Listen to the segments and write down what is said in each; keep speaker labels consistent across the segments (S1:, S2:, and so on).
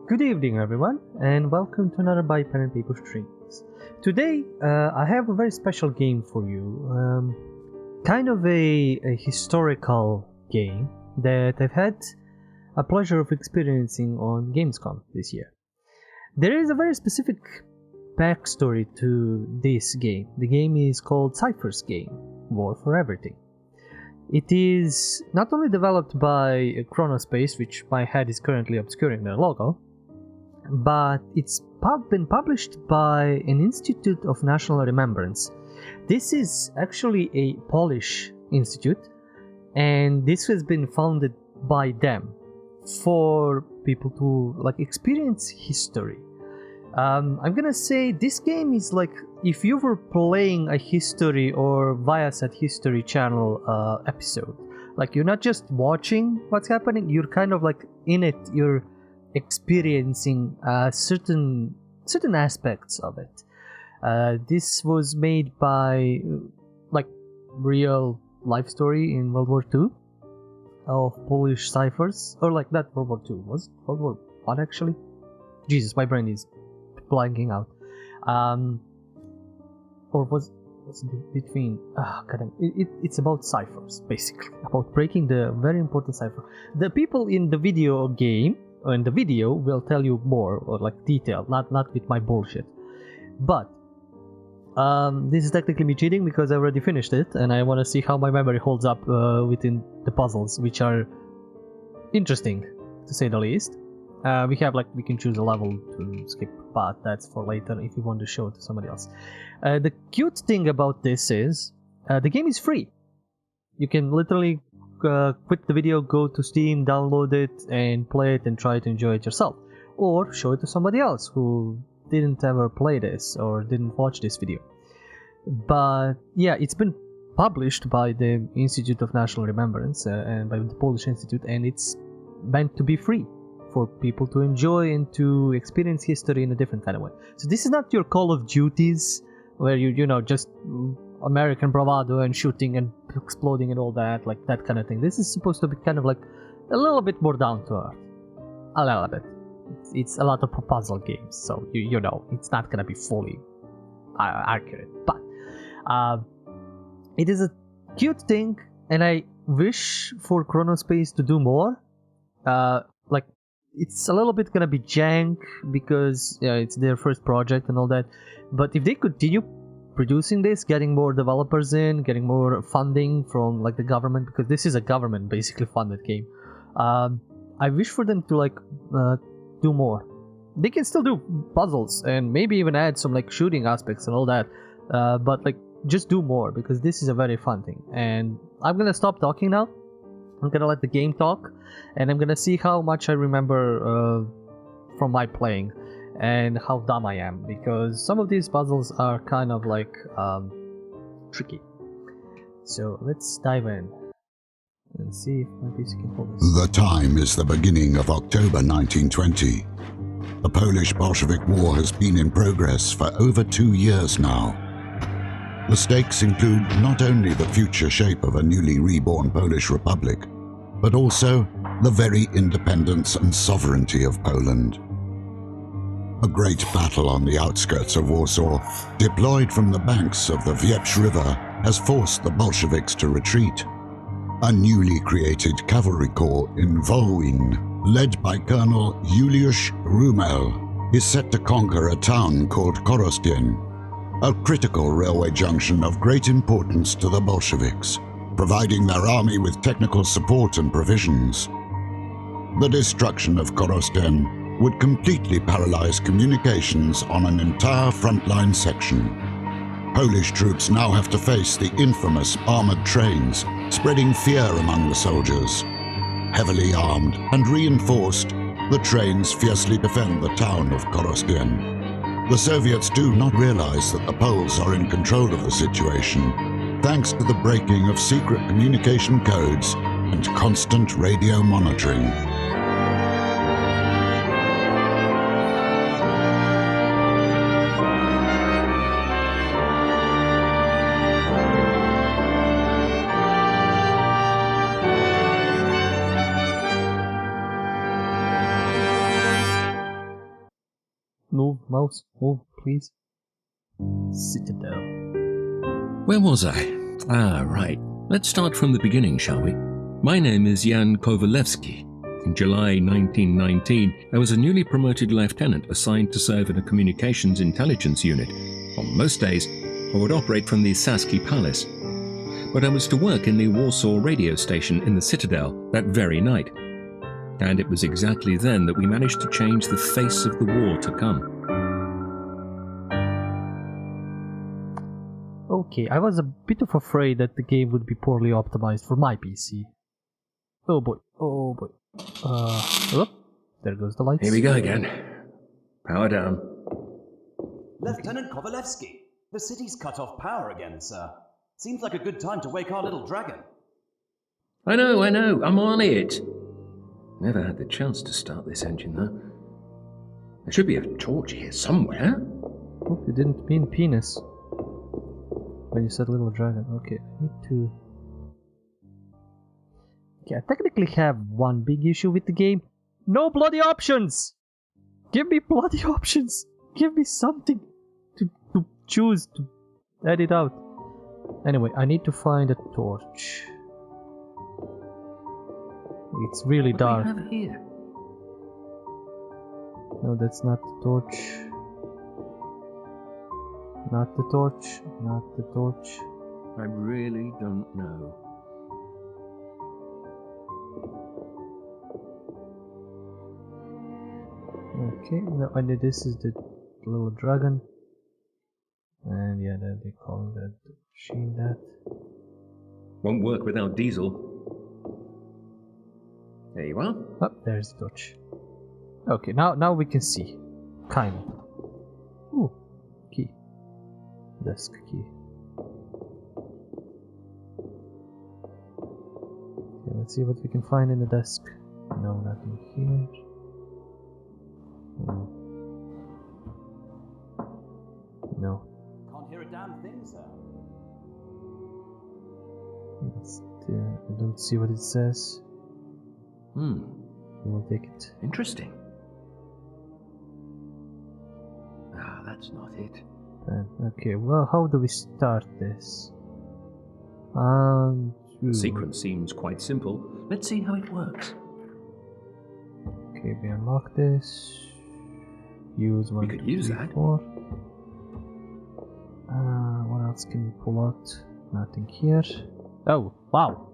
S1: Good evening, everyone, and welcome to another By Pen and Paper Streams. Today, I have a very special game for you, kind of a historical game that I've had a pleasure of experiencing on Gamescom this year. There is a very specific backstory to this game. The game is called Cyphers Game, War for Everything. It is not only developed by Chronospace, which my head is currently obscuring their logo, but it's been published by an Institute of National Remembrance. This is actually a Polish institute, and this has been founded by them for people to experience history. I'm gonna say this game is like if you were playing a history or Viasat History Channel episode. Like, you're not just watching what's happening, you're kind of like in it, you're experiencing certain aspects of it. This was made by real life story in World War II of Polish ciphers, or not World War II, was it World War I actually? Jesus, my brain is blanking out. Or was it between? It's about ciphers, basically, about breaking the very important cipher. The people in the video game, or in the video, will tell you more, or detail, not with my bullshit. But this is technically me cheating because I already finished it, and I want to see how my memory holds up within the puzzles, which are interesting, to say the least. We can choose a level to skip, but that's for later if you want to show it to somebody else. The cute thing about this is the game is free. You can literally quit the video, go to Steam, download it, and play it and try to enjoy it yourself. Or show it to somebody else who didn't ever play this or didn't watch this video. But yeah, it's been published by the Institute of National Remembrance and by the Polish Institute, and it's meant to be free for people to enjoy and to experience history in a different kind of way. So this is not your Call of Duties where you just American bravado and shooting and exploding and all that, like that kind of thing. This is supposed to be kind of like a little bit more down to earth. A little bit. It's a lot of puzzle games, so you know it's not gonna be fully accurate. But it is a cute thing, and I wish for Chronospace to do more. It's a little bit gonna be jank because it's their first project and all that. But if they continue producing this, getting more developers in, getting more funding from the government, because this is a government basically funded game, I wish for them to do more. They can still do puzzles and maybe even add some shooting aspects and all that, but just do more, because this is a very fun thing. And I'm gonna stop talking now. I'm gonna let the game talk, and I'm gonna see how much I remember from my playing and how dumb I am, because some of these puzzles are kind of tricky. So let's dive in and see if my PC can hold this.
S2: The time is the beginning of October 1920. The Polish-Bolshevik War has been in progress for over 2 years now. The stakes include not only the future shape of a newly reborn Polish Republic, but also the very independence and sovereignty of Poland. A great battle on the outskirts of Warsaw, deployed from the banks of the Wieprz River, has forced the Bolsheviks to retreat. A newly created cavalry corps in Wołyń, led by Colonel Juliusz Rumel, is set to conquer a town called Korostien, a critical railway junction of great importance to the Bolsheviks, providing their army with technical support and provisions. The destruction of Korostien would completely paralyze communications on an entire frontline section. Polish troops now have to face the infamous armored trains, spreading fear among the soldiers. Heavily armed and reinforced, the trains fiercely defend the town of Korostien. The Soviets do not realize that the Poles are in control of the situation, thanks to the breaking of secret communication codes and constant radio monitoring.
S1: Move, mouse, move, please. Citadel.
S3: Where was I? Ah, right. Let's start from the beginning, shall we? My name is Jan Kovalevsky. In July 1919, I was a newly promoted lieutenant assigned to serve in a communications intelligence unit. On most days, I would operate from the Saski Palace. But I was to work in the Warsaw radio station in the Citadel that very night. And it was exactly then that we managed to change the face of the war to come.
S1: Okay, I was a bit of afraid that the game would be poorly optimized for my PC. Oh boy, oh boy. Oh, there goes the lights.
S3: Here we go again. Power down.
S4: Lieutenant Kovalevsky, the city's cut off power again, sir. Seems like a good time to wake our little dragon.
S3: I know, I'm on it. Never had the chance to start this engine, though. There should be a torch here somewhere.
S1: Hope you didn't mean penis when you said little dragon. Okay, I need to... Okay, I technically have one big issue with the game. No bloody options! Give me bloody options! Give me something to choose to edit out. Anyway, I need to find a torch. It's really dark.
S3: What do we have here?
S1: No, that's not the torch. Not the torch. Not the torch.
S3: I really don't know.
S1: Okay, no, I know this is the little dragon. And yeah, that they call that machine that.
S3: Won't work without diesel. There you are.
S1: Oh, there's the torch. Okay, now we can see. Kind of. Ooh, key. Desk key. Okay, let's see what we can find in the desk. No, nothing here. No.
S4: Can't hear a damn thing, sir.
S1: I don't see what it says. We'll take it.
S3: Interesting. Ah, that's not it.
S1: Okay, well, how do we start this?
S3: The sequence seems quite simple. Let's see how it works.
S1: Okay, we unlock this. Use one.
S3: We could use that.
S1: 4. What else can we pull out? Nothing here. Oh, wow!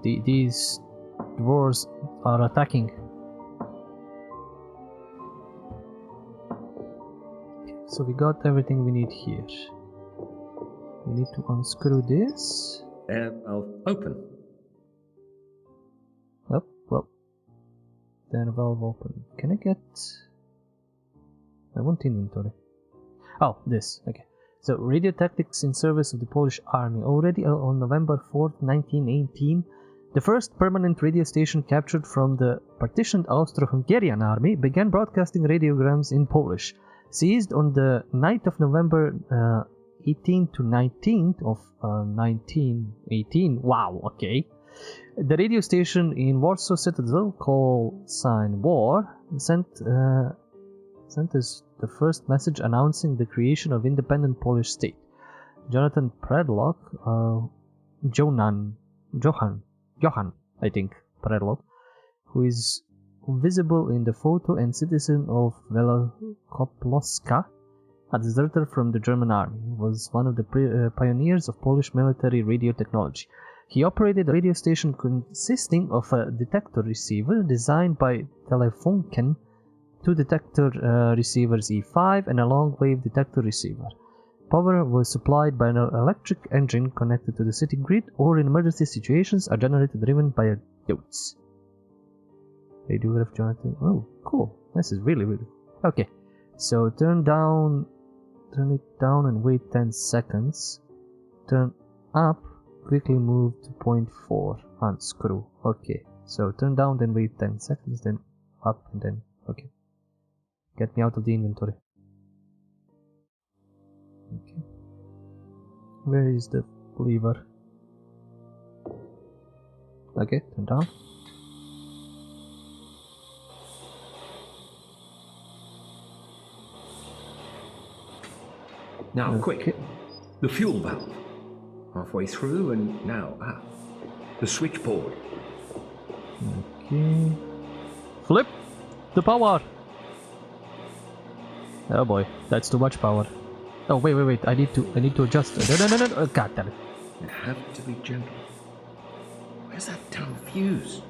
S1: These dwarves are attacking. So we got everything we need here. We need to unscrew this.
S3: Valve open.
S1: Oh, well. Then valve open. Can I get... I want inventory. Oh, this. Okay. So, radio tactics in service of the Polish army. Already on November 4th, 1918, the first permanent radio station captured from the partitioned Austro-Hungarian army began broadcasting radiograms in Polish. Seized on the night of November 18th to 19th of 1918. Wow, okay. The radio station in Warsaw Citadel, called Sign War, sent us the first message announcing the creation of independent Polish state. Jonathan Predlock, Johan, I think, Predlock, who is visible in the photo and citizen of Wielkopolska, a deserter from the German army, was one of the pioneers of Polish military radio technology. He operated a radio station consisting of a detector receiver designed by Telefunken, 2 detector receivers E5 and a long-wave detector receiver. Power was supplied by an electric engine connected to the city grid, or in emergency situations a generator driven by a goats. Radiograph Jonathan. Oh, cool. This is really okay. So turn it down and wait 10 seconds. Turn up, quickly move to 0.4, unscrew. Okay, so turn down, then wait 10 seconds, then up, and then okay. Get me out of the inventory. Okay. Where is the lever? Okay, turn down.
S3: Now, quick. The fuel valve. Halfway through, and now, the switchboard.
S1: Okay. Flip the power. Oh boy, that's too much power. Oh wait. I need to adjust. No. Oh, God damn it.
S3: You have to be gentle. Where's that damn fuse?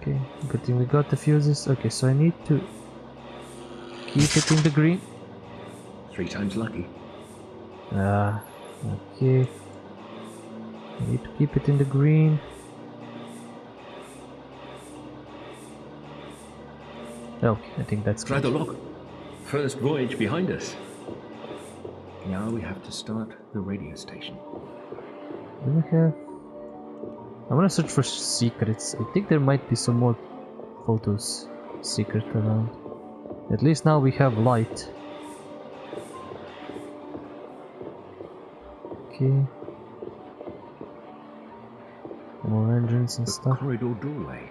S1: Okay, good thing we got the fuses. Okay, so I need to keep it in the green.
S3: 3 times lucky.
S1: Okay. I need to keep it in the green. Okay, I think that's
S3: Try
S1: good.
S3: the log. First voyage behind us. Now we have to start the radio station.
S1: Do we have... I want to search for secrets. I think there might be some more photos secret around. At least now we have light. Okay. More engines and
S3: The
S1: stuff.
S3: corridor doorway.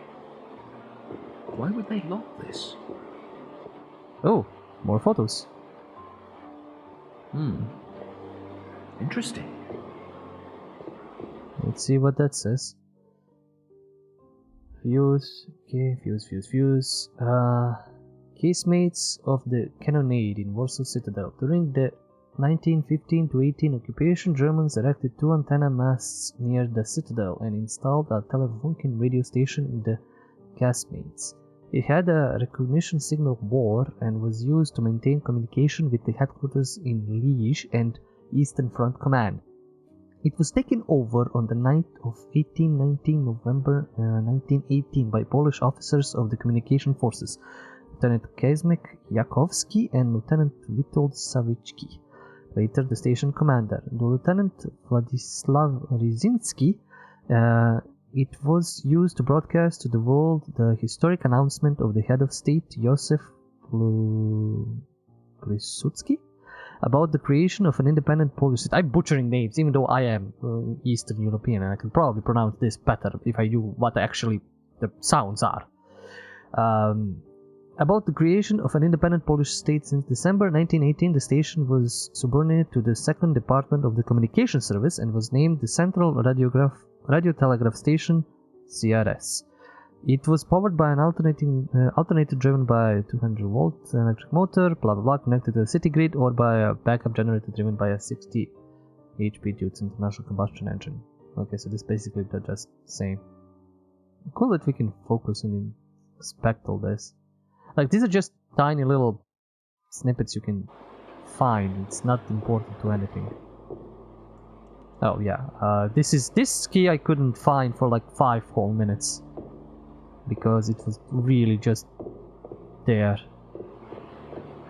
S3: Why would they lock this?
S1: Oh, more photos.
S3: Interesting.
S1: Let's see what that says. Fuse. Okay, fuse. Casemates of the cannonade in Warsaw Citadel. During the 1915 to 18 occupation, Germans erected 2 antenna masts near the citadel and installed a Telefunken radio station in the casemates. It had a recognition signal bore and was used to maintain communication with the headquarters in Liège and Eastern Front Command. It was taken over on the night of 18-19 November 1918 by Polish officers of the communication forces, Lieutenant Kazimierz Jakowski and Lieutenant Witold Sawicki, later the station commander. The Lieutenant Władysław Rydzyński, it was used to broadcast to the world the historic announcement of the head of state, Józef Piłsudski, about the creation of an independent Polish state. I'm butchering names, even though I am Eastern European, and I can probably pronounce this better if I knew what actually the sounds are. About the creation of an independent Polish state. Since December 1918, the station was subordinated to the 2nd Department of the Communication Service and was named the Central Radio Telegraph Station, CRS. It was powered by an alternator driven by a 200-volt electric motor, connected to a city grid, or by a backup generator driven by a 60 HP Deutz internal combustion engine. Okay, so this basically they're just same. Cool that we can focus and inspect all this. Like, these are just tiny little snippets you can find. It's not important to anything. Oh yeah, this key I couldn't find for like 5 whole minutes because it was really just there,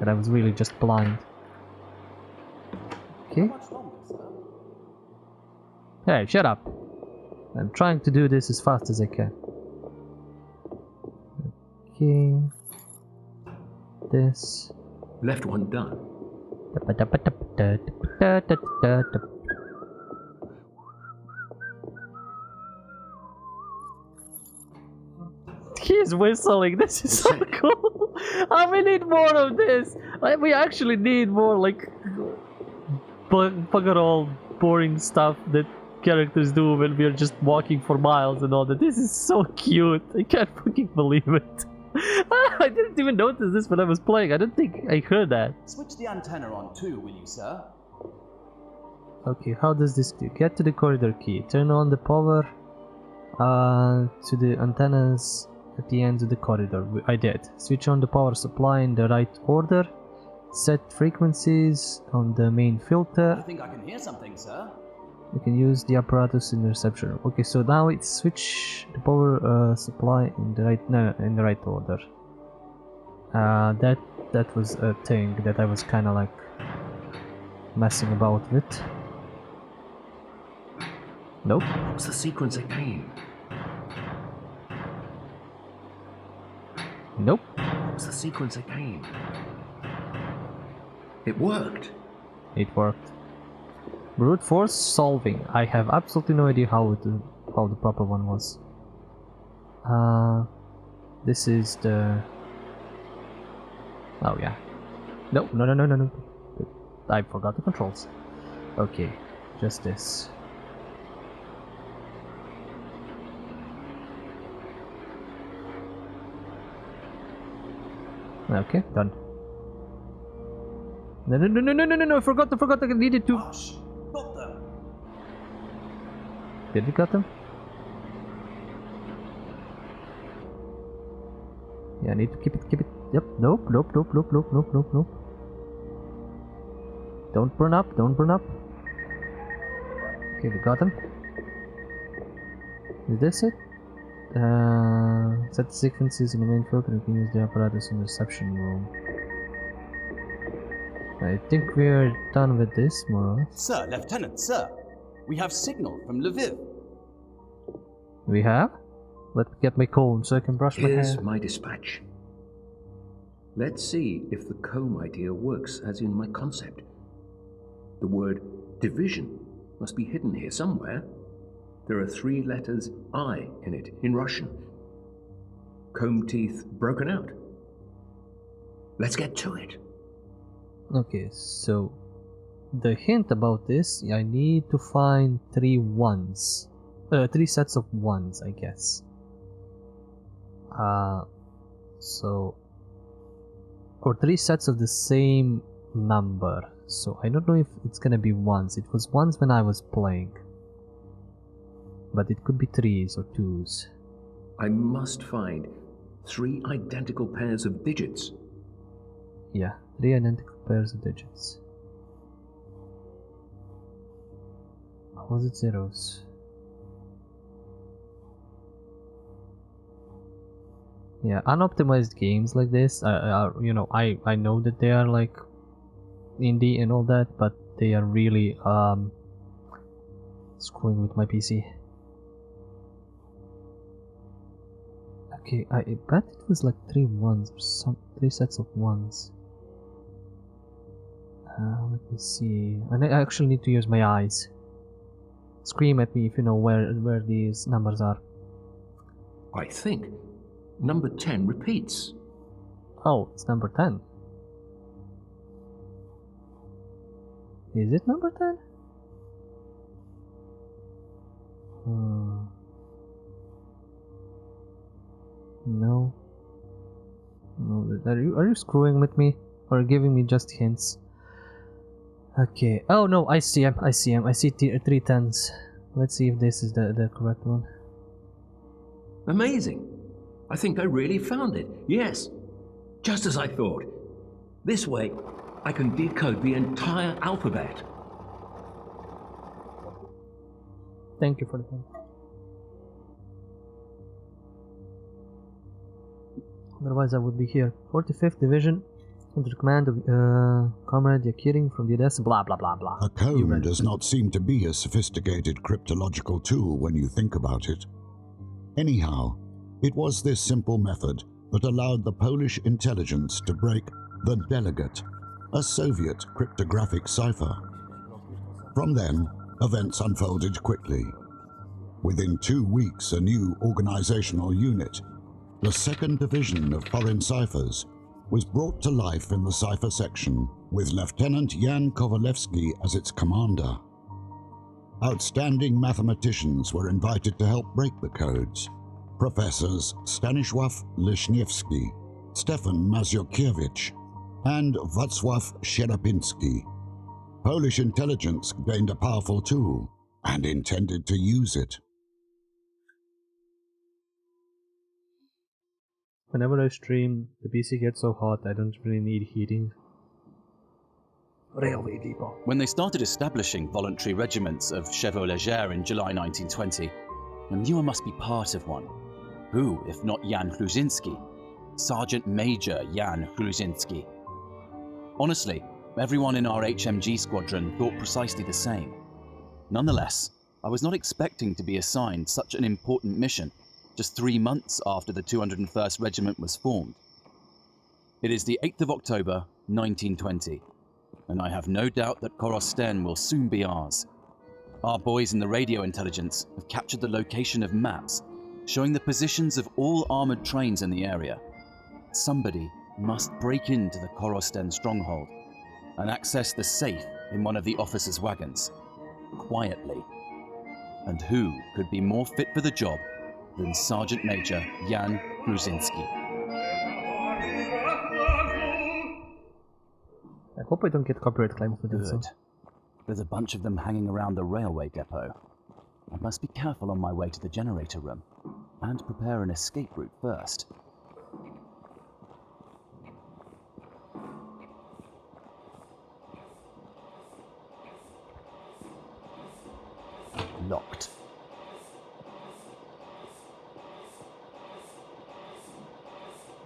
S1: and I was really just blind. Okay. Hey, shut up! I'm trying to do this as fast as I can. Okay. This.
S3: Left one done.
S1: He's whistling. This is so cool. We need more of this. Like, we actually need more like bugger all boring stuff that characters do when we are just walking for miles and all that. This is so cute. I can't fucking believe it. I didn't even notice this when I was playing. I don't think I heard that.
S4: Switch the antenna on too, will you, sir?
S1: Okay, how does this do? Get to the corridor key. Turn on the power to the antennas at the end of the corridor. I did. Switch on the power supply in the right order. Set frequencies on the main filter.
S4: I think I can hear something, sir.
S1: You can use the apparatus in the reception room. Okay, so now it's switch the power supply in the right order. That was a thing that I was kind of like messing about with. Nope.
S3: What's the sequence again?
S1: Nope.
S3: What's the sequence again? It worked.
S1: It worked. Brute force solving. I have absolutely no idea how the proper one was. This is the. Oh yeah. No. I forgot the controls. Okay, just this. Okay, done. No, I forgot, I needed to...
S4: Gosh, got them.
S1: Did we got them? Yeah, I need to keep it. Yep, nope. Don't burn up. Okay, we got them. Is this it? Set the sequences in the main filter and can use the apparatus in the reception room. I think we're done with this, more or less.
S4: Sir, Lieutenant, sir. We have signal from Lviv.
S1: We have? Let me get my comb so I can brush my
S3: Here's
S1: hair.
S3: my dispatch. Let's see if the comb idea works as in my concept. The word division must be hidden here somewhere. There are 3 letters I in it, in Russian. Comb teeth broken out. Let's get to it.
S1: Okay, so the hint about this, I need to find 3 ones. 3 sets of ones, I guess. So... or 3 sets of the same number. So I don't know if it's gonna be ones. It was ones when I was playing. But it could be 3s or 2s.
S3: I must find 3 identical pairs of digits.
S1: Yeah, 3 identical pairs of digits. Or was it zeros? Yeah, unoptimized games like this, you know, I know that they are like indie and all that, but they are really screwing with my PC. Okay, I bet it was like 3 ones or some 3 sets of ones. Let me see. And I actually need to use my eyes. Scream at me if you know where these numbers are.
S3: I think number 10 repeats.
S1: Oh, it's number 10. Is it number 10? No. No, are you screwing with me? Or giving me just hints? Okay. Oh no, I see him. I see 3 tens. Let's see if this is the correct one.
S3: Amazing. I think I really found it. Yes. Just as I thought. This way, I can decode the entire alphabet.
S1: Thank you for the hint. Otherwise I would be here. 45th Division under the command of Comrade Yakirin from the Odessa, blah blah blah blah.
S2: A comb does not seem to be a sophisticated cryptological tool when you think about it. Anyhow, it was this simple method that allowed the Polish intelligence to break the Delegate, a Soviet cryptographic cipher. From then, events unfolded quickly. Within 2 weeks, a new organizational unit, the 2nd Division of Foreign Ciphers, was brought to life in the cipher section with Lieutenant Jan Kovalevsky as its commander. Outstanding mathematicians were invited to help break the codes. Professors Stanisław Leszniewski, Stefan Mazurkiewicz, and Wacław Sierapinski. Polish intelligence gained a powerful tool and intended to use it.
S1: Whenever I stream, the PC gets so hot I don't really need heating. Railway depot.
S4: When they started establishing voluntary regiments of Chevaux Légers in July 1920, I knew I must be part of one. Who, if not Jan Chluzinski? Sergeant Major Jan Chluzinski. Honestly, everyone in our HMG squadron thought precisely the same. Nonetheless, I was not expecting to be assigned such an important mission just 3 months after the 201st Regiment was formed. It is the 8th of October, 1920, and I have no doubt that Korosten will soon be ours. Our boys in the radio intelligence have captured the location of maps showing the positions of all armoured trains in the area. Somebody must break into the Korosten stronghold. and access the safe in one of the officers' wagons, quietly. And who could be more fit for the job than Sergeant Major Jan Gruzinski?
S1: I hope I don't get copyright claim for this.
S4: Good. There's a bunch of them hanging around the railway depot. I must be careful on my way to the generator room, and prepare an escape route first. Locked.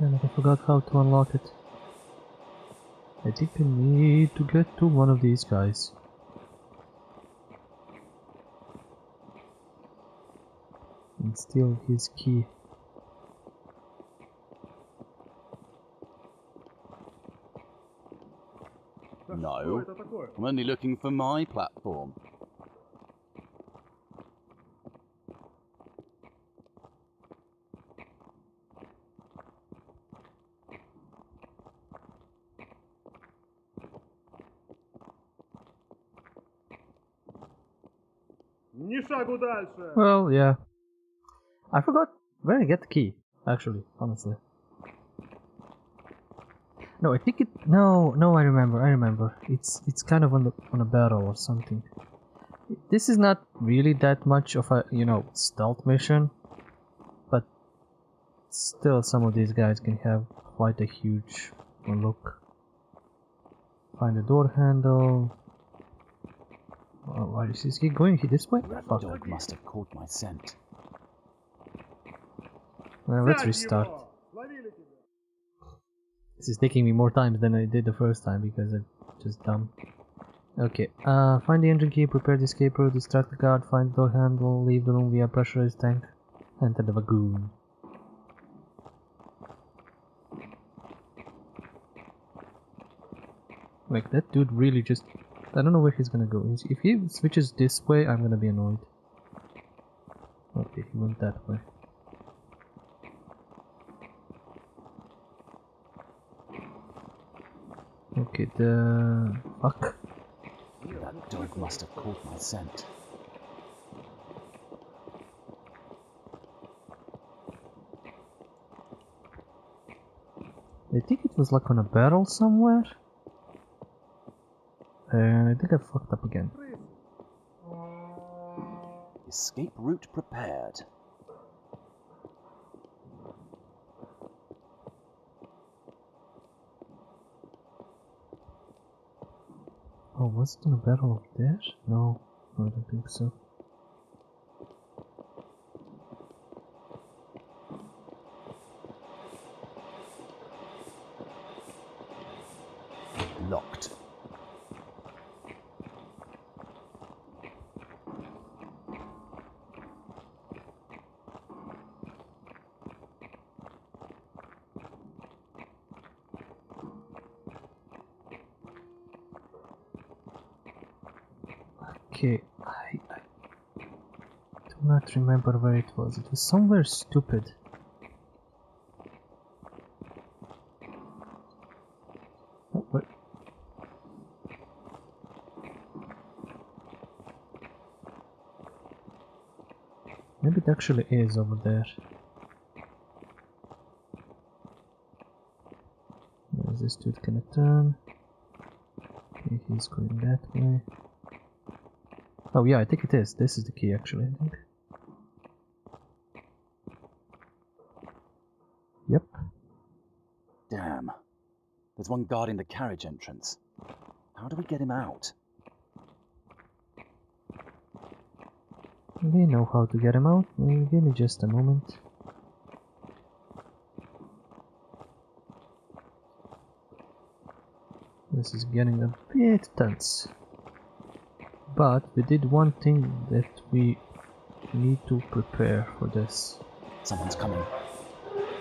S1: And I forgot how to unlock it. I think I need to get to one of these guys. And steal his key.
S4: No, I'm only looking for my platform.
S1: Well, yeah. I forgot where I get the key, actually, honestly. No, I think it. No, I remember. It's kind of on a barrel or something. This is not really that much of a stealth mission, but still, some of these guys can have quite a huge look. Find the door handle. Oh, why is this kid going this way?
S4: That
S1: Fuck.
S4: dog must have caught my scent.
S1: Well, let's restart. This is taking me more time than I did the first time because I'm just dumb. Okay, find the engine key, prepare the escape route, distract the guard, find the door handle, leave the room via pressurized tank, enter the wagon. Like, that dude really just... I don't know where he's gonna go. If he switches this way, I'm gonna be annoyed. Okay, he went that way. Okay, the... fuck.
S4: That dog must have caught my scent.
S1: I think it was like on a barrel somewhere. And I think I fucked up again.
S4: Escape route prepared.
S1: Oh, was it on a barrel up there? No, I don't think so.
S4: Locked.
S1: Okay, I do not remember where it was. It was somewhere stupid. Oh, what? Maybe it actually is over there. Where is this dude gonna turn? Okay, he's going that way. Oh yeah, I think it is. This is the key actually, I think. Yep.
S4: Damn. There's one guarding the carriage entrance. How do we get him out?
S1: We know how to get him out. Give me just a moment. This is getting a bit tense. But we did one thing that we need to prepare for this.
S4: Someone's coming.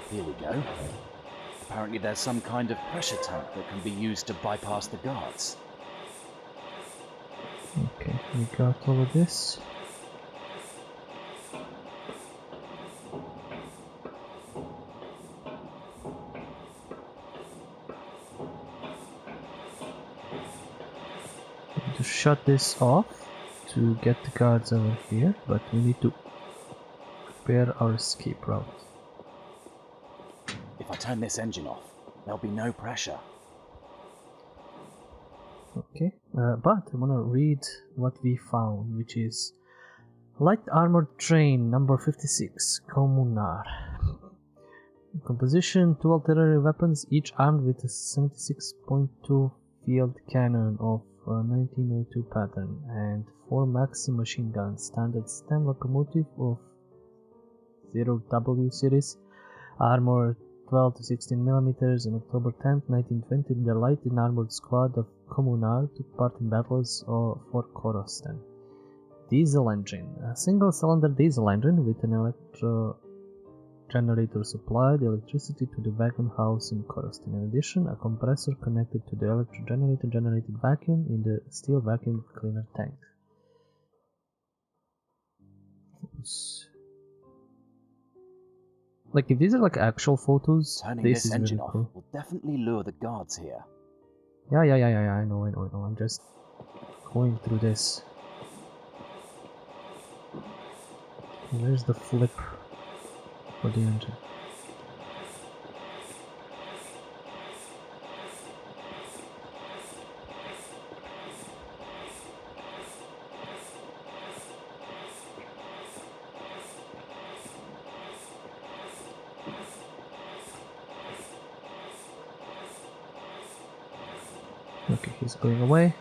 S4: Here we go. Apparently there's some kind of pressure tank that can be used to bypass the guards.
S1: Okay, we got all of this. to shut this off to get the guards over here, but we need to prepare our escape route.
S4: If I turn this engine off, there'll be no pressure.
S1: Okay, but I want to read what we found, which is light armored train number 56, Communar. Composition: 2 artillery weapons, each armed with a 76.2 field cannon of 1902 pattern and 4 Maxim machine guns, standard steam locomotive of 0W series, armor 12 to 16 millimeters. On October 10, 1920, the light and armored squad of Communar took part in battles for Korosten. Diesel engine. A single-cylinder diesel engine with an electro generator supplied electricity to the wagon house in Korosten. In addition, a compressor connected to the electro generator generated vacuum in the steel vacuum cleaner tank. Like, if these are like actual photos,
S4: Turning
S1: this
S4: this
S1: is
S4: engine
S1: really
S4: off
S1: cool.
S4: will definitely lure the guards here.
S1: Yeah, I know. I'm just going through this. Where's the flip for the engine? Okay, he's going away.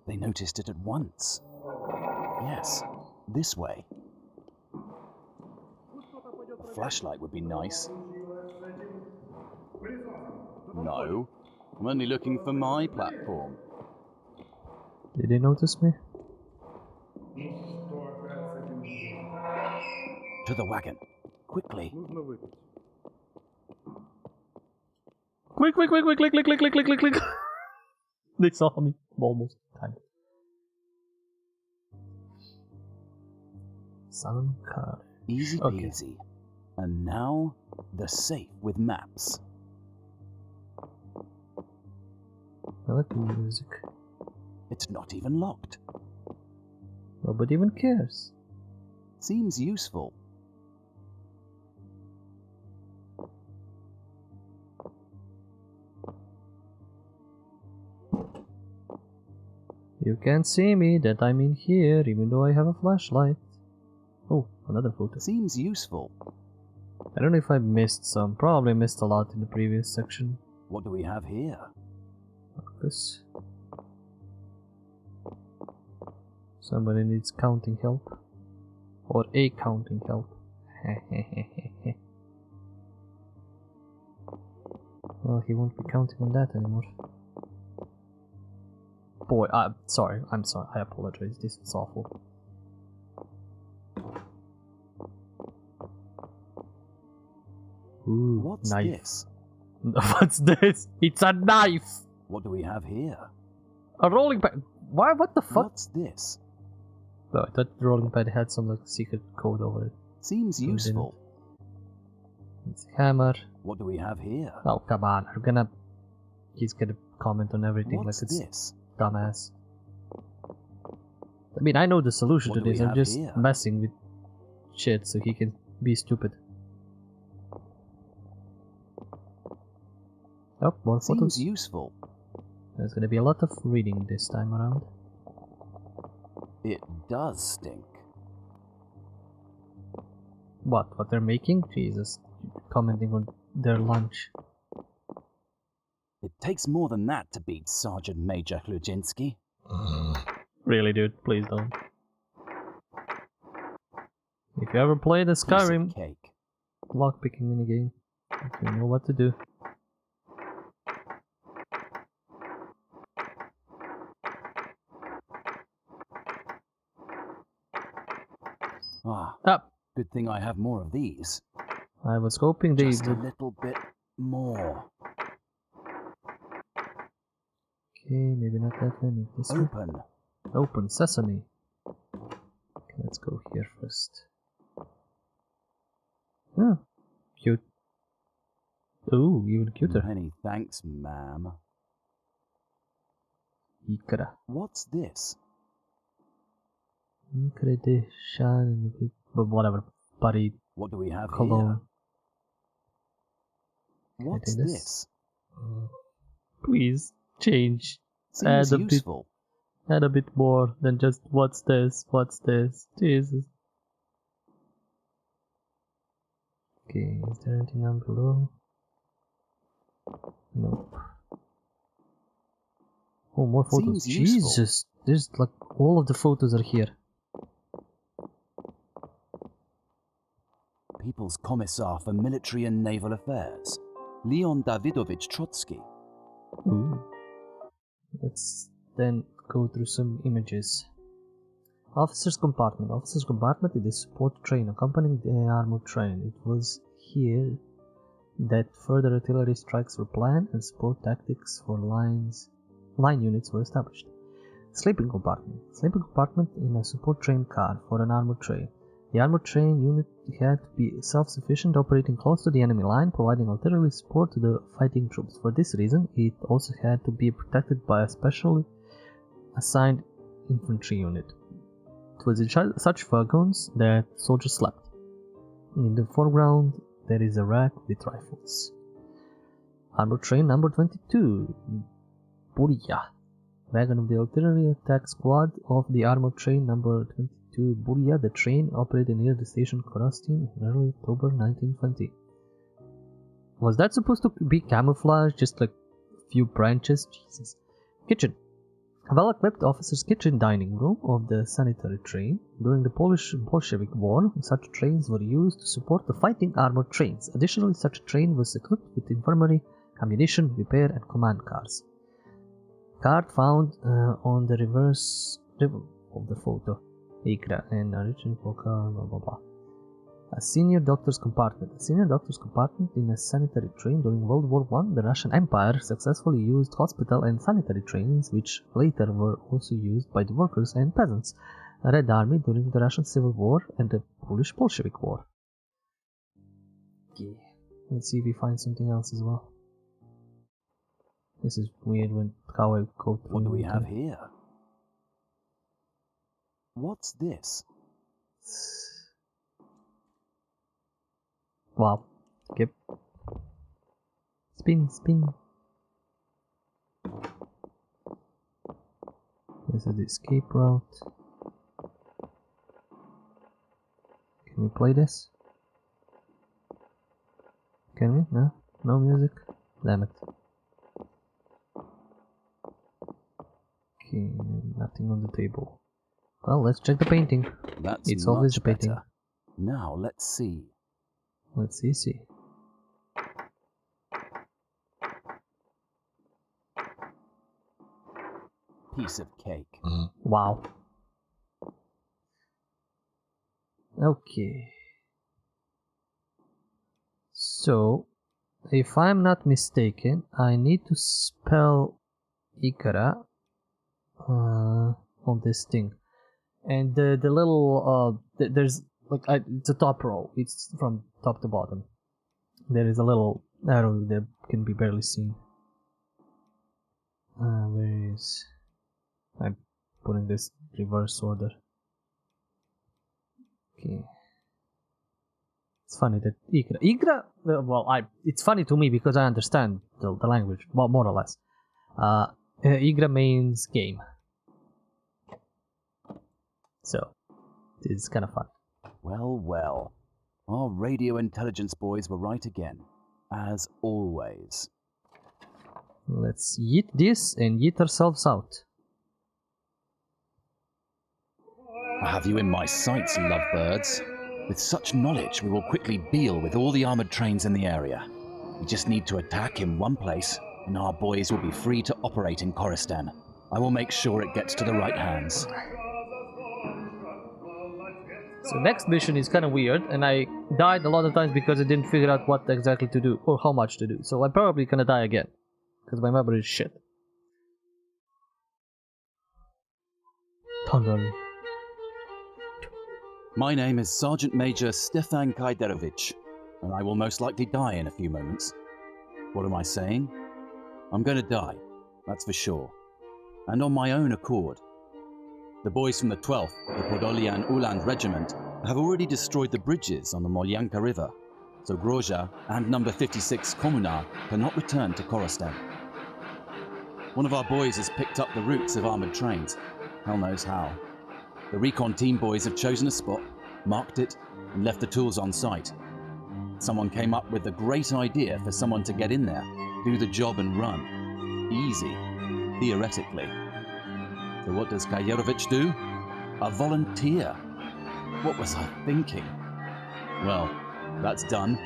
S4: They noticed it at once. Yes, this way. A flashlight would be nice. No, I'm only looking for my platform.
S1: Did they notice me?
S4: To the wagon, quickly.
S1: Quick! They saw me almost. Time. Sun car.
S4: Easy
S1: Okay.
S4: peasy. And now, the safe with maps.
S1: I like the music.
S4: It's not even locked.
S1: Nobody even cares.
S4: Seems useful.
S1: You can't see me, that I'm in here, even though I have a flashlight. Oh, another photo.
S4: Seems useful.
S1: I don't know if I missed some. Probably missed a lot in the previous section.
S4: What do we have here?
S1: This. Somebody needs counting help. Or a counting help. Well, he won't be counting on that anymore. Boy, I'm sorry, I apologize, this is awful. Ooh,
S4: What's
S1: knife.
S4: this?
S1: What's this? It's a knife!
S4: What do we have here?
S1: A rolling pad. Why? What the fuck?
S4: What's this?
S1: No, I thought the rolling pad had some like secret code over it.
S4: Seems
S1: No, it
S4: useful.
S1: It's a hammer.
S4: What do we have here?
S1: Oh, come on. He's gonna comment on everything
S4: What's
S1: like it's
S4: this?
S1: dumbass. I mean, I know the solution
S4: What
S1: to
S4: do we
S1: this. I'm
S4: have
S1: just
S4: here?
S1: messing with shit so he can be stupid. Oh, more
S4: Seems
S1: photos.
S4: useful.
S1: There's gonna be a lot of reading this time around.
S4: It does stink.
S1: What they're making? Jesus. Commenting on their lunch.
S4: It takes more than that to beat Sergeant Major Kluzinski.
S1: Really, dude? Please don't. If you ever play the
S4: Piece of
S1: Skyrim
S4: cake.
S1: lockpicking minigame, you know what to do.
S4: Ah,
S1: Ah,
S4: good thing I have more of these.
S1: I was hoping they
S4: Just a
S1: would.
S4: little bit more.
S1: Okay, maybe not that one. Maybe this one.
S4: Open.
S1: Open sesame. Okay, let's go here first. Oh, cute. Ooh, even cuter.
S4: Many thanks, ma'am.
S1: Ikra.
S4: What's this?
S1: But whatever. Buddy.
S4: What do we have
S1: Cologne.
S4: here? What's
S1: take this?
S4: this?
S1: Please
S4: Seems
S1: change. Add a bit.
S4: useful.
S1: Add a bit more than just what's this? What's this? Jesus. Okay, is there anything down below? Nope. Oh, more photos.
S4: Seems useful.
S1: Jesus, there's like all of the photos are here.
S4: People's Commissar for Military and Naval Affairs, Leon Davidovich Trotsky.
S1: Ooh. Let's then go through some images. Officer's compartment. Officer's compartment is the support train accompanying the armored train. It was here that further artillery strikes were planned and support tactics for line units were established. Sleeping compartment. Sleeping compartment in a support train car for an armored train. The armored train unit had to be self-sufficient, operating close to the enemy line, providing artillery support to the fighting troops. For this reason, it also had to be protected by a specially assigned infantry unit. It was in such wagons that soldiers slept. In the foreground, there is a rack with rifles. Armored train number 22, Buria. Wagon of the artillery attack squad of the armored train number 22, Buria. The train operated near the station Korostin in early October 1920. Was that supposed to be camouflage? Just like a few branches? Jesus. Kitchen. A well-equipped officer's kitchen dining room of the sanitary train. During the Polish Bolshevik War, such trains were used to support the fighting armored trains. Additionally, such a train was equipped with infirmary, ammunition, repair, and command cars. Card found on the reverse of the photo. Ikra and original blah blah blah. A senior doctor's compartment. A senior doctor's compartment in a sanitary train during World War I. The Russian Empire successfully used hospital and sanitary trains, which later were also used by the workers and peasants. A Red Army during the Russian Civil War and the Polish Bolshevik War. Okay. Let's see if we find something else as well. This is weird when how I go through.
S4: What do we have here? What's this?
S1: Wow. Skip. Spin, spin. This is the escape route. Can we play this? Can we? No? No music? Damn it. Okay, nothing on the table. Well, let's check the painting.
S4: That's
S1: it's always the painting.
S4: better. Now let's see.
S1: Let's see.
S4: Piece of cake.
S1: Wow. Okay. So, if I'm not mistaken, I need to spell Ikara on this thing. And the little there's like it's a top row. It's from top to bottom. There is a little arrow that can be barely seen. Where is? I'm putting this reverse order. Okay. It's funny that Igra. Well, it's funny to me because I understand the language, well, more or less. Igra means game. So, it's kind of fun.
S4: Well, well. Our radio intelligence boys were right again. As always.
S1: Let's yeet this and yeet ourselves out.
S4: I have you in my sights, lovebirds. With such knowledge, we will quickly deal with all the armoured trains in the area. We just need to attack in one place, and our boys will be free to operate in Khorestan. I will make sure it gets to the right hands.
S1: So next mission is kind of weird, and I died a lot of times because I didn't figure out what exactly to do, or how much to do. So I'm probably gonna die again, because my memory is shit. Tunnel.
S4: My name is Sergeant Major Stefan Kaiderovich, and I will most likely die in a few moments. What am I saying? I'm going to die, that's for sure. And on my own accord. The boys from the 12th, the Podolian Uland Regiment, have already destroyed the bridges on the Molyanka River, so Grozia and number 56 Komunar cannot return to Korostem. One of our boys has picked up the routes of armoured trains. Hell knows how. The recon team boys have chosen a spot, marked it, and left the tools on site. Someone came up with the great idea for someone to get in there, do the job and run. Easy, theoretically. So what does Kajerovic do? A volunteer. What was I thinking? Well, that's done.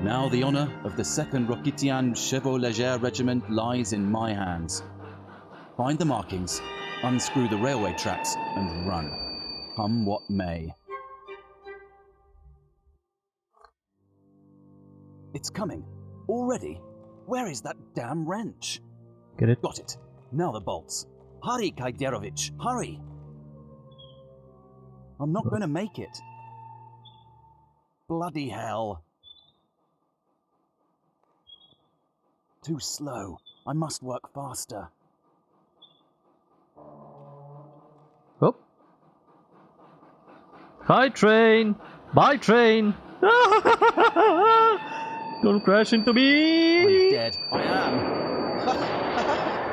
S4: Now the honour of the 2nd Rokitian Chevaux Légers Regiment lies in my hands. Find the markings, unscrew the railway tracks, and run. Come what may. It's coming. Already? Where is that damn wrench?
S1: Get it?
S4: Got it. Now the bolts. Hurry, Kajderovich, hurry! I'm not going to make it. Bloody hell. Too slow. I must work faster.
S1: Oh. Hi, train! Bye, train! Don't crash into me!
S4: I'm dead. I am.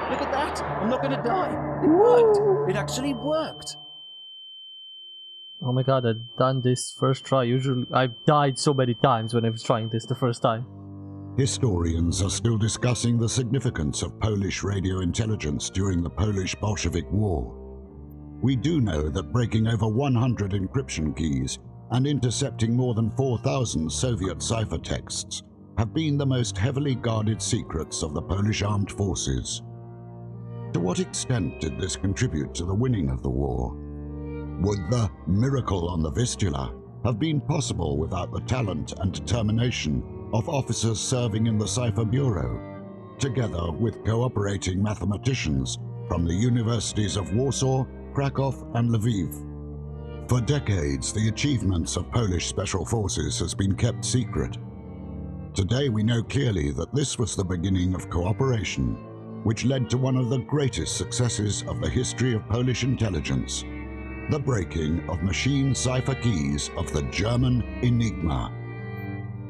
S4: Look at that! I'm not going to die. It worked. It actually worked.
S1: Oh my god, I've done this first try. Usually, I've died so many times when I was trying this the first time.
S2: Historians are still discussing the significance of Polish radio intelligence during the Polish-Bolshevik War. We do know that breaking over 100 encryption keys and intercepting more than 4,000 Soviet cipher texts have been the most heavily guarded secrets of the Polish armed forces. To what extent did this contribute to the winning of the war? Would the miracle on the Vistula have been possible without the talent and determination of officers serving in the Cipher Bureau, together with cooperating mathematicians from the universities of Warsaw, Krakow and Lviv? For decades, the achievements of Polish special forces has been kept secret. Today we know clearly that this was the beginning of cooperation, which led to one of the greatest successes of the history of Polish intelligence, the breaking of machine cipher keys of the German Enigma.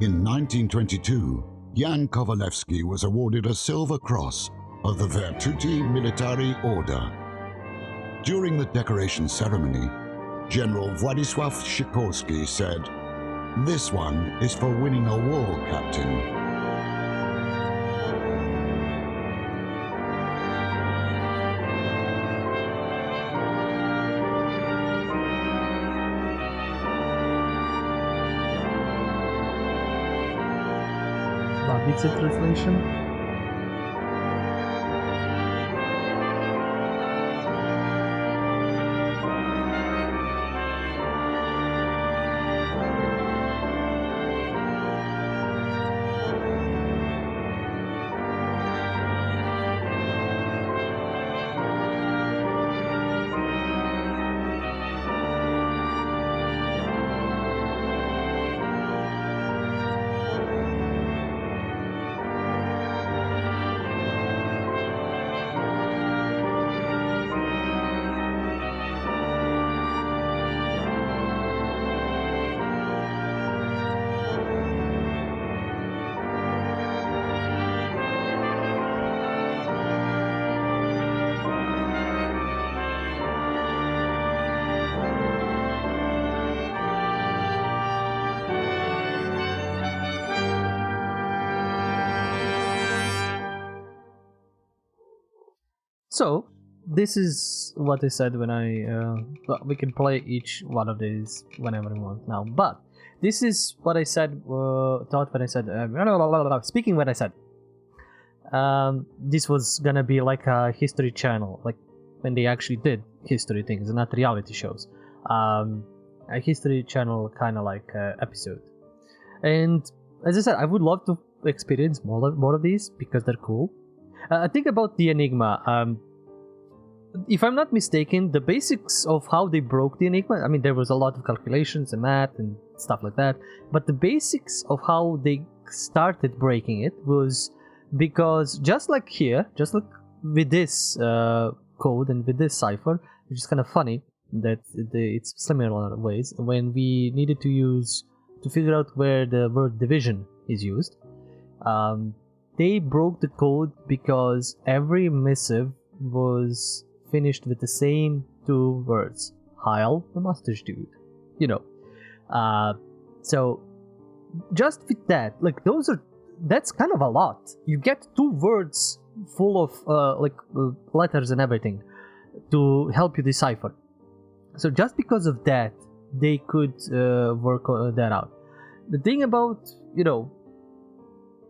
S2: In 1922, Jan Kowalewski was awarded a Silver Cross of the Virtuti Militari Order. During the decoration ceremony, General Władysław Sikorski said, "This one is for winning a war, Captain."
S1: Babice translation. So, this is what I said when well, we can play each one of these whenever we want now, but this is what I said, thought when I said, speaking what I said, this was gonna be like a history channel, like when they actually did history things, not reality shows, a history channel kind of like episode. And as I said, I would love to experience more of these because they're cool. Think about the Enigma. If I'm not mistaken, the basics of how they broke the Enigma, I mean, there was a lot of calculations and math and stuff like that, but the basics of how they started breaking it was because just like with this code and with this cipher, which is kind of funny that it's similar in ways, when we needed to figure out where the word division is used, they broke the code because every missive was finished with the same two words: Heil the mustache dude. So just with that, like that's kind of a lot. You get two words full of letters and everything to help you decipher. So just because of that, they could work that out. The thing about,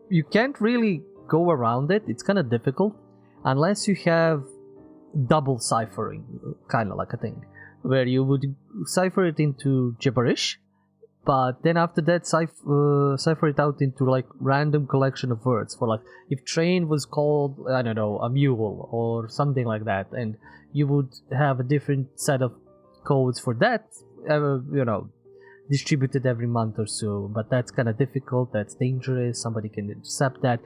S1: you can't really go around it. It's kind of difficult unless you have double ciphering, kind of like a thing, where you would cipher it into gibberish, but then after that cipher it out into like random collection of words for, like, if train was called, I don't know, a mule or something like that, and you would have a different set of codes for that, distributed every month or so. But that's kind of difficult, that's dangerous, somebody can intercept that.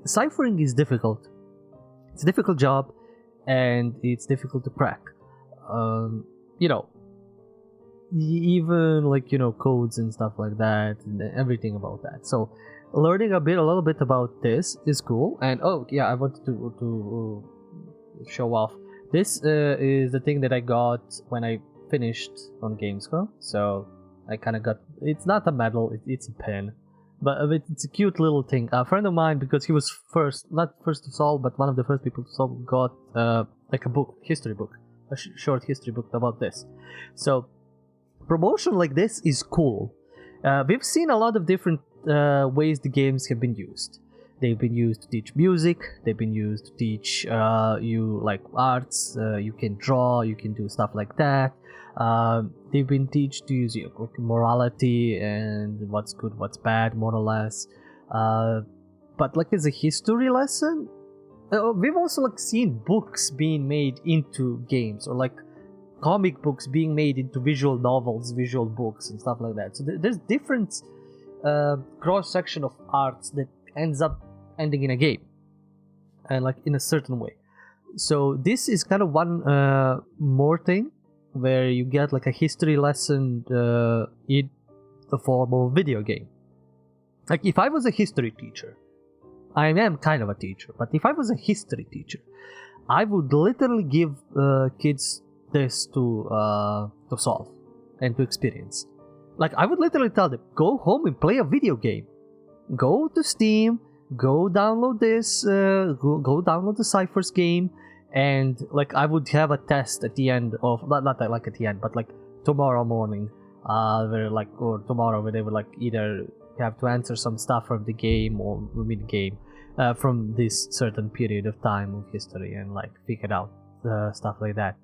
S1: Ciphering is difficult. It's a difficult job, and it's difficult to crack. Even like codes and stuff like that, and everything about that. So learning a little bit about this is cool. And I wanted to show off. This is the thing that I got when I finished on Gamescom. So I kind of got, it's not a medal, it's a pen, but it's a cute little thing. A friend of mine, because he was not first to solve, but one of the first people to solve, got like a book, history book, a short history book about this. So promotion like this is cool. We've seen a lot of different ways the games have been used. They've been used to teach music, they've been used to teach you like arts, you can draw, you can do stuff like that. They've been taught to use morality and what's good, what's bad, more or less. But like as a history lesson, we've also like seen books being made into games, or like comic books being made into visual novels, visual books, and stuff like that. So there's different cross section of arts that ends up ending in a game, and like in a certain way. So this is kind of one more thing where you get like a history lesson in the form of a video game. Like if I was a history teacher, I am kind of a teacher, but if I was a history teacher, I would literally give kids this to solve and to experience. Like I would literally tell them, go home and play a video game. Go to Steam, go download this, go download the Cyphers Game, and like I would have a test at the end of, not like at the end, but like tomorrow morning, or tomorrow, where they would like either have to answer some stuff from the game or mid game from this certain period of time of history, and like figure out stuff like that.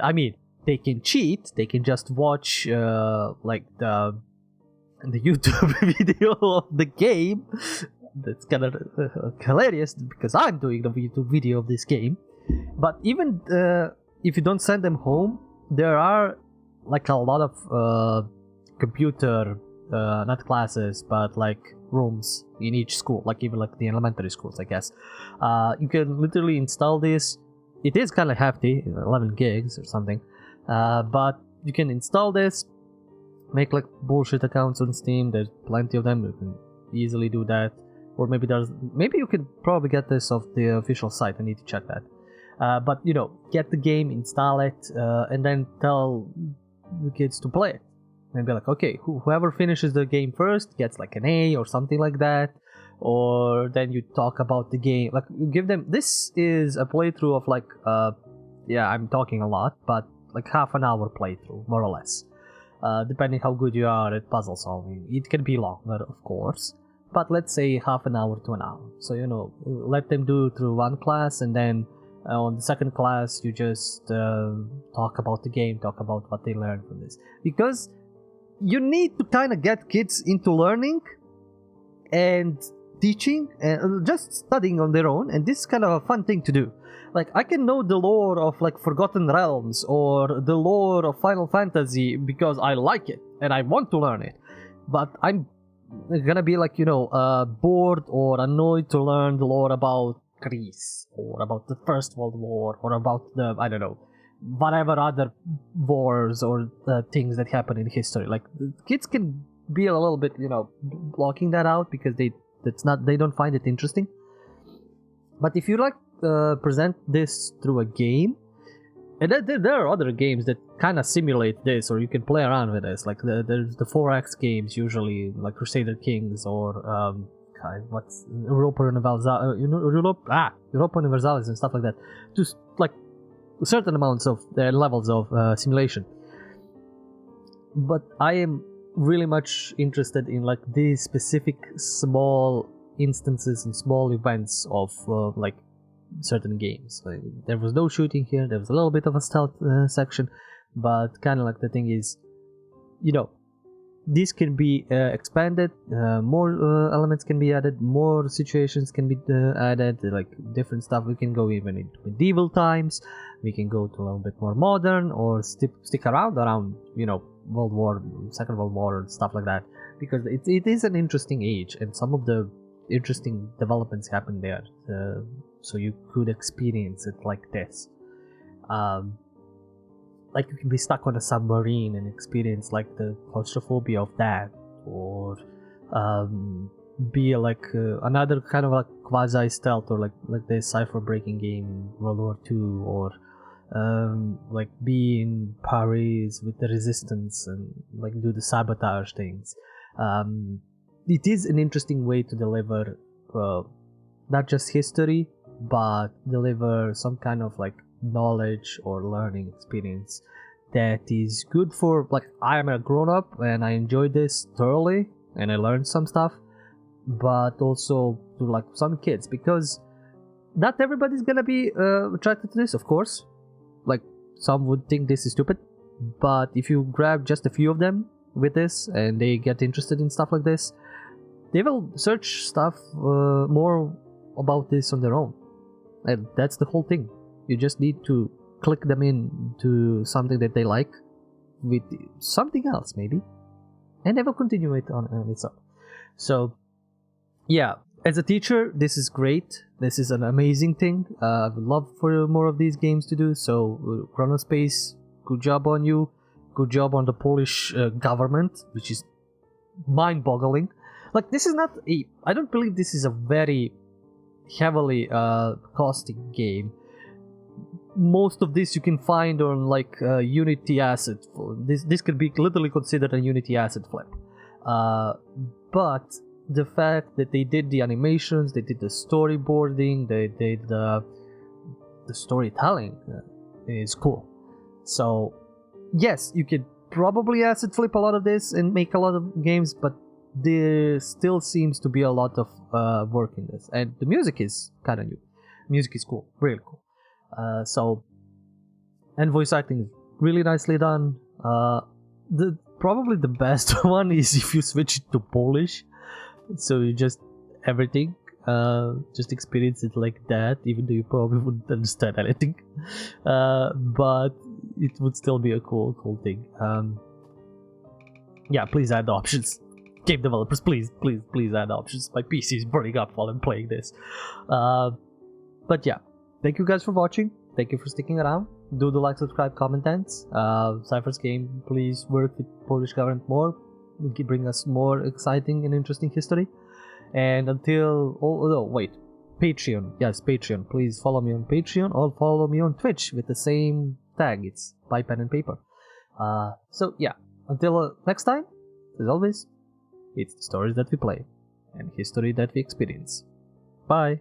S1: I mean, they can cheat, they can just watch like the YouTube video of the game. That's kind of hilarious because I'm doing the YouTube video of this game. But even if you don't send them home, there are like a lot of computer, not classes, but like rooms in each school, like even like the elementary schools, I guess. You can literally install this. It is kind of hefty, 11 gigs or something, but you can install this, make like bullshit accounts on Steam. There's plenty of them. You can easily do that. Or maybe you can probably get this off the official site. I need to check that. But get the game, install it, and then tell the kids to play it. And be like, okay, whoever finishes the game first gets like an A or something like that. Or then you talk about the game, like you give them, this is a playthrough of like I'm talking a lot, but like half an hour playthrough, more or less, depending how good you are at puzzle solving. It can be longer, of course, but let's say half an hour to an hour. So let them do through one class, and then on the second class you just talk about the game, talk about what they learned from this, because you need to kind of get kids into learning and teaching and just studying on their own, and this is kind of a fun thing to do. Like I can know the lore of like Forgotten Realms or the lore of Final Fantasy because I like it and I want to learn it, but I'm gonna be like, bored or annoyed to learn the lore about Greece or about the First World War or about the, I don't know, whatever other wars or things that happen in history. Like, kids can be a little bit, blocking that out because they don't find it interesting. But if you like present this through a game, and there are other games that kind of simulate this, or you can play around with this. Like there's the 4X games usually, like Crusader Kings or what's Europa Universalis and stuff like that. Just like certain amounts of levels of simulation. But I am really much interested in like these specific small instances and small events of like certain games. Like, there was no shooting here, there was a little bit of a stealth section, but kind of like the thing is, this can be expanded, more elements can be added, more situations can be added, like different stuff. We can go even into medieval times, we can go to a little bit more modern, or stick around World War, Second World War and stuff like that, because it is an interesting age and some of the interesting developments happen there, so you could experience it like this. Like you can be stuck on a submarine and experience like the claustrophobia of that, or be like another kind of like quasi stealth, or like the cipher breaking game in World War II, or like be in Paris with the resistance and like do the sabotage things. It is an interesting way to deliver not just history, but deliver some kind of like knowledge or learning experience that is good for, like, I am a grown-up and I enjoyed this thoroughly and I learned some stuff, but also to like some kids, because not everybody's gonna be attracted to this, of course. Like, some would think this is stupid, but if you grab just a few of them with this and they get interested in stuff like this, they will search stuff more about this on their own. And that's the whole thing. You just need to click them in to something that they like with something else maybe, and they will continue it on its own. So yeah, as a teacher, this is great. This is an amazing thing. I would love for more of these games to do. So Chronospace, good job on you. Good job on the Polish government, which is mind-boggling. Like, this is not a, I don't believe this is a very heavily costing game. Most of this you can find on like Unity asset. This could be literally considered a Unity asset flip. But the fact that they did the animations, they did the storyboarding, they did the storytelling is cool. So yes, you could probably asset flip a lot of this and make a lot of games, but there still seems to be a lot of work in this, and the music is kind of new. Music is cool, really cool. And voice acting is really nicely done. Probably the best one is if you switch it to Polish, so you just everything, just experience it like that, even though you probably wouldn't understand anything, but it would still be a cool thing. Yeah, please add options. Game developers, please add options. My PC is burning up while I'm playing this. But yeah, thank you guys for watching. Thank you for sticking around. Do the like, subscribe, comment, and Cyphers Game, please work with Polish government more. Bring us more exciting and interesting history. And until... Oh, no, wait. Patreon. Yes, Patreon. Please follow me on Patreon or follow me on Twitch with the same tag. It's by pen and paper. So yeah, until next time, as always, it's the stories that we play and history that we experience. Bye.